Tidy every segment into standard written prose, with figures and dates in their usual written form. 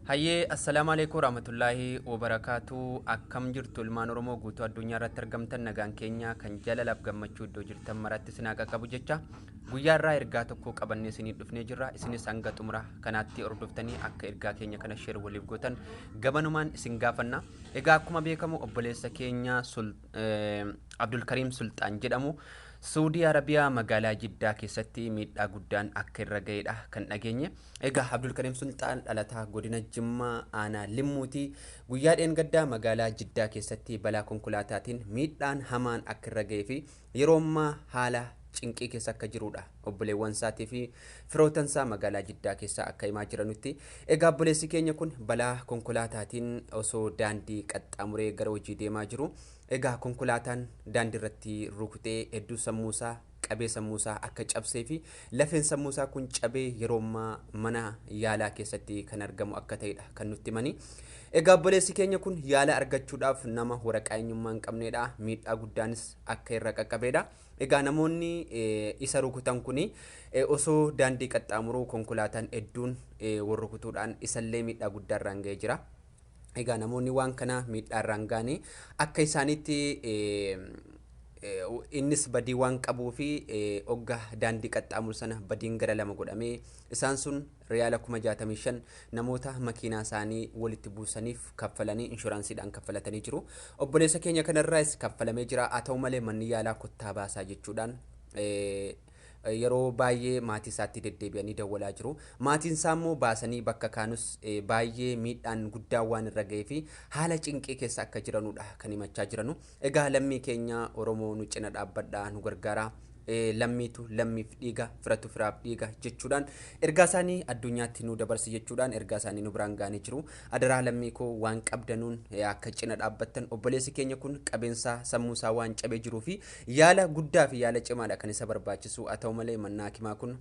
Hayyee assalamu alaikum warahmatullahi wabarakatuh. Akkam jirtu ilmaan Oromoo guutuu addunyaa irratti argamtan nagaan keenya kan jaalalaaf gammachuu iddoo jirtan maratti isin haa qabu jecha guyyaa irraa ergaa tokko qabannee isinii dhufnee jirra. Isinis hanga xumura kanaatti hordoftanii akka ergaa keenya kana share waliif gootan gabanumaan isin gaafanna. Egaa akkuma beekamu obboleessa keenya Abdul Karim Sultaan jedhamu Saudi Arabia magaalaa Jiddaa keessatti miidhaa guddaan akka irra ga'eedha kan dhageenye. Egaa Abdul Karim Sultaan dhalataa godina Jimmaa aanaa Limmuuti. Guyyaa dheengaddaa magaalaa Jiddaa keessatti balaa konkolaataatiin miidhaan hamaan akka irra ga'ee fi yeroo ammaa haala cinqii keessa akka jirudha. Obboleewwan isaatii fi firootan isaa magaalaa Jiddaa keessa akka himaa jiranutti. Egaa obboleessi keenya kun balaa konkolaataatiin osoo daandii qaxxaamuree gara hojii deemaa jiru. Egaa konkolaataan daandii irratti rukutee hedduu sammuusaa qabee sammuusaa akka cabsee fi lafeen sammuusaa kun cabee yeroo ammaa mana yaalaa keessatti kan argamu akka ta'edha kan nutti himani. Egaa obboleessi keenya kun yaala argachuudhaaf nama waraqaa eenyummaa hin qabnedha. Miidhaa guddaanis akka irra qaqqabeedha. Egaa namoonni isa rukutan kuni osoo daandii qaxxaamuruu konkolaataan hedduun warrukutuudhaan isallee miidhaa guddaa irraan ga'ee jira. Egaa namoonni waan kana miidhaa irraan ga'anii akka isaanitti innis badii waan qabuu fi hoggaa daandii qaxxaamuru sana badiin gara lama godhamee isaan sun riyaala 65,000 namoota makiinaa isaanii walitti buusaniif kaffalanii inshuraansiidhaan kaffalatanii jiru. Obboleessa keenya kanarraas kaffalamee jira. Haa ta'u malee manni yaalaa kottaa baasaa jechuudhaan yeroo baay'ee maatii isaatti deddeebi'anii dawwalaa jiru. Maatiin isaa immoo baasanii bakka kaanus baay'ee miidhaan guddaa waan irra ga'ee fi haala cinqii keessa akka jiranudha kan himachaa jiranu. Egaa lammii keenya Oromoo nu cina dhaabbadhaa nu gargaaraa. Lammiitu lammiif dhiiga firatu firaaf dhiiga jechuudhaan ergaa isaanii addunyaatti nu dabarsi jechuudhaan ergaa isaanii nu biraan ga'anii jiru. Adaraa lammii koo waan qabdanuun akka cina dhaabbattan. Obboleessi keenya kun qabeensaa sammuusaa waan cabee jiruu fi yaala guddaa fi yaala cimaadha kan isa barbaachisu. Haa ta'u malee mannaa hakimaa kun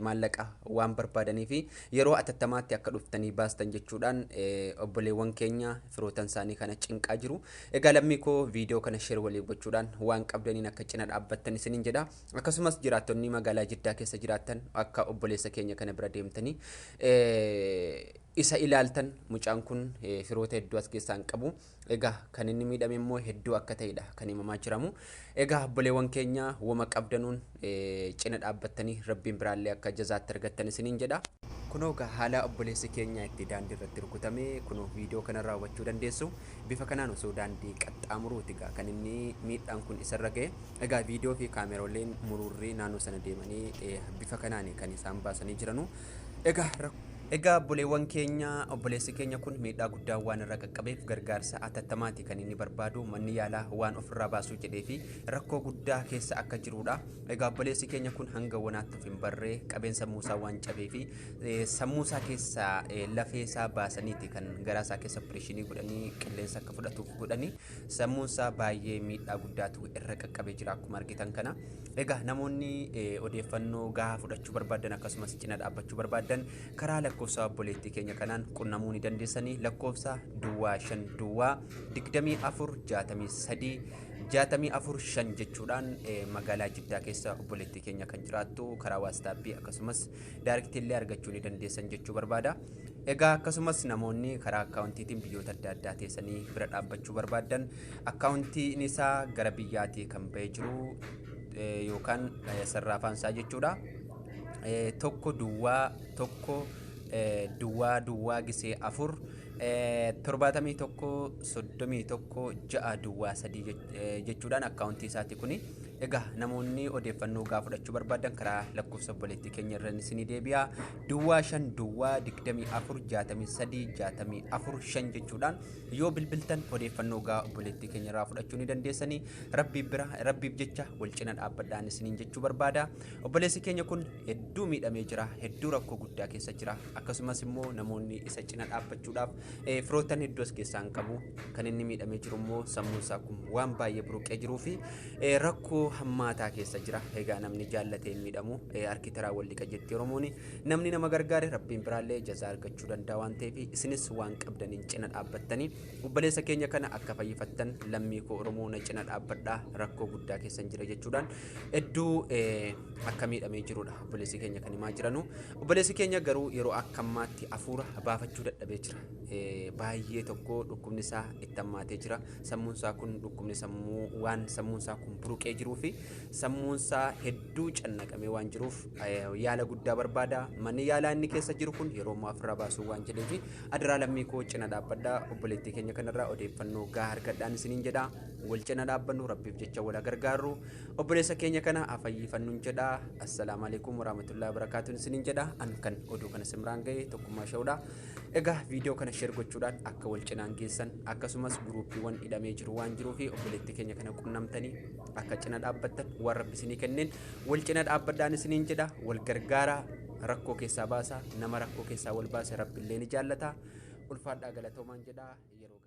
maallaqa waan barbaadanii fi yeroo atattamaatti akka dhuftanii baastan jechuudhaan obboleewwan keenya firootan isaanii kana cinqaa jiru. Egaa lammii koo viidiyoo kana share waliif gochuudhaan waan qabdaniin akka cina dhaabbattan isiniin jedha. Akkasumas jiraattonni magaalaa Jiddaa keessa jiraattan akka obboleessa keenya kana bira deemtanii isa ilaaltan mucaan kun firoota hedduu as keessaa hin qabu. Egaa kan inni miidhame immoo hedduu akka ta'edha kan himamaa jiramu. Egaa obboleewwan keenya wama qabdanuun cina dhaabbattanii rabbiin biraallee akka jazaatti argattan isiniin jedha. Kunoo haala obboleessi keenya itti daandii irratti rukutamee kunoo viidiyoo kanarraa hubachuu dandeessu. Bifa kanaan osoo daandii qaxxaamuruuti kan inni miidhaan kun isarra ga'e. Egaa viidiyoo fi kaamerooleen mururrii naannoo sana deemanii bifa kanaan kan isaan baasanii jiranu. Egaa obboleewwan keenya obboleessi keenya kun miidhaa guddaa waan irra qaqqabeef gargaarsa atattamaati kan inni barbaadu. Manni yaalaa waan ofirraa baasuu jedhee fi rakkoo guddaa keessa akka jirudha. Egaa obboleessi keenya kun hanga wanaatti of hin barree qabeen sammuusaa waan cabee fi sammuusaa keessaa lafeesaa baasaniiti kan garaasaa keessa opereeshinii godhanii qilleensa akka fudhatuuf godhanii sammuusaa baay'ee miidhaa guddaatu irra qaqqabee jira akkuma argitan kana. Egaa namoonni odeeffannoo gahaa fudhachuu barbaadan akkasumas cina dhaabbachuu barbaadan karaa lakkoofsa obboleettii keenya kanaan qunnamuu ni dandeessanii. Lakkoofsa duwwaa 5 duwwaa 2463 jechuudhaan magaalaa Jiddaa keessa obboleettii keenya kan jiraattu karaa waastaapii akkasumas daayirektiillee argachuu ni dandeessan jechuu barbaada. Egaa akkasumas namoonni karaa akkaawuntiitiin biyyoota adda addaa teessanii bira dhaabbachuu barbaadan akkaawuntiin isaa gara biyyaatii kan ba'ee jiru yookaan sarraafaan isaa jechuudha. Tokko duwwaa gisee 4 71 duwwaa 3 jechuudhaan akkaawuntii isaati kuni. Egaa namoonni odeeffannoo gahaa fudhachuu barbaadan karaa lakkoofsa obboleettii keenya irra isinii deebi'a. Duwwaa 5 duwwaa 24 jechuudhaan yoo bilbiltan odeeffannoo gahaa obboleettii keenya irraa fudhachuu ni dandeessanii. Rabbiif jecha wal cina dhaabbadhaan isiniin jechuu barbaada. Obboleessi keenya kun hedduu miidhamee jira, hedduu rakkoo guddaa keessa jira. Akkasumas immoo namoonni isa cina dhaabbachuudhaaf firootan hedduu as keessaa hin qabu. Kan inni miidhamee jiru immoo sammuun isaa kun waan baay'ee buruqee jiruu fi rakkoo rakkoo hammaataa keessa jira. Egaa namni jaallatee miidhamu harki taraa wal dhiqa jetti Oromoon. Namni nama gargaare rabbiin biraallee jazaa argachuu danda'a waan ta'eef isinis waan qabdaniin cina dhaabbattanii obboleessa keenya kana akka fayyifattan lammii koo Oromoo na cina dhaabbadhaa rakkoo guddaa keessa jira jechuudhaan hedduu akka miidhamee jirudha obboleessi keenya kan himaa jiranu. Obboleessi keenya garuu yeroo akkammaatti hafuura baafachuu dadhabee jira. Baay'ee tokko dhukkubni isaa itti hammaatee jira. Sammuun isaa kun dhukkubni sammuu waan sammuun isaa kun buruqee jiruu fi sammuun isaa hedduu cannaqamee waan jiruuf yaala guddaa barbaada. Manni yaalaa inni keessa jiru kun yeroo ammaa ofirraa baasuu waan jedheef adiraa lammii koo cina dhaabbadhaa obboleettii keenya kanarraa odeeffannoo gahaa argadhaan isiniin jedha. Wal cina dhaabbannu rabbiif jecha wal gargaarru obboleessa keenya kana afayyifannuun jedha. Assalaamu alaykum warahmatullahi wabarakaatuh isiniin jedha. An kan oduu kana simraan ga'e tokkummaa shawudha. Egaa viidiyoo kana share gochuudhaan akka wal cinaan geessan akkasumas guruupiiwwan hidhamee jiru waan jiruu fi obboleettii keenya kana qunnamtanii akka cina dhaabbattan waan rabbi isinii kenneen wal cina dhaabbadhaan isiniin jedha. Wal gargaaraa rakkoo keessaa baasaa nama rakkoo keessaa wal baase rabbi illee ni jaallata. Ulfaadhaa galatoomaan jedha yeroo